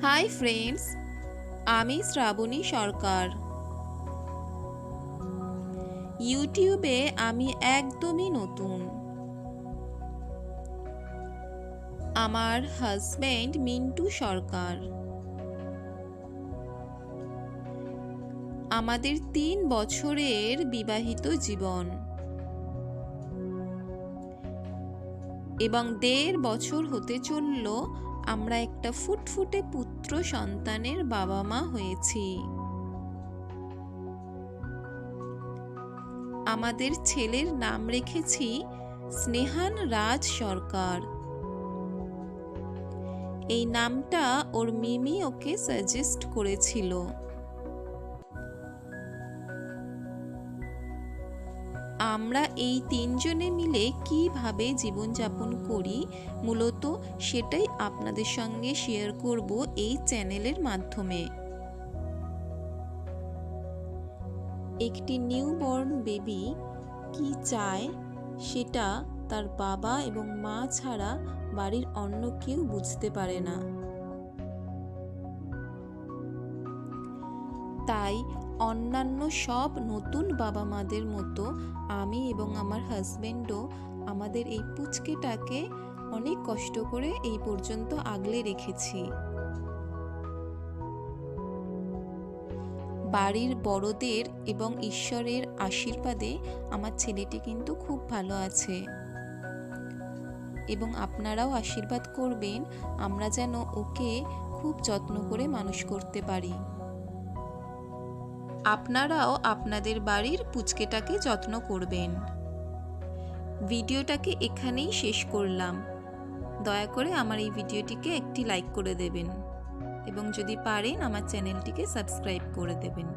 Hi friends, আমি শ্রাবণী সরকার। ইউটিউবে আমি একদমই নতুন। আমার হাজব্যান্ড মিন্টু সরকার। আমাদের 3 বছরের বিবাহিত জীবন এবং 1.5 বছর হতে চলল আমরা একটা ফুটফুটে পুত্র সন্তানের বাবা মা হয়েছি। আমাদের ছেলের নাম রেখেছি স্নেহান রাজ সরকার। এই নামটা ওর মিমি ওকে সাজেস্ট করেছিল। আমরা এই 3 জনে মিলে কিভাবে জীবনযাপন করি মূলত সেটাই আপনাদের সঙ্গে শেয়ার করব এই চ্যানেলের মাধ্যমে। একটি নিউবর্ন বেবি কি চায় সেটা তার বাবা এবং মা ছাড়া বাড়ির অন্য কেউ বুঝতে পারে না। তাই অন্যান্য সব নতুন বাবা মাদের মতো আমি এবং আমার হাজবেন্ডও আমাদের এই পুচকেটাকে অনেক কষ্ট করে এই পর্যন্ত আগলে রেখেছি। বাড়ির বড়দের এবং ঈশ্বরের আশীর্বাদে আমার ছেলেটি কিন্তু খুব ভালো আছে এবং আপনারাও আশীর্বাদ করবেন আমরা যেন ওকে খুব যত্ন করে মানুষ করতে পারি। আপনারাও আপনাদের বাড়ির পুচকেটাকে যত্ন করবেন। ভিডিওটাকে এখানেই শেষ করলাম। দয়া করে আমার এই ভিডিওটিকে একটি লাইক করে দেবেন এবং যদি পারেন আমার চ্যানেলটিকে সাবস্ক্রাইব করে দেবেন।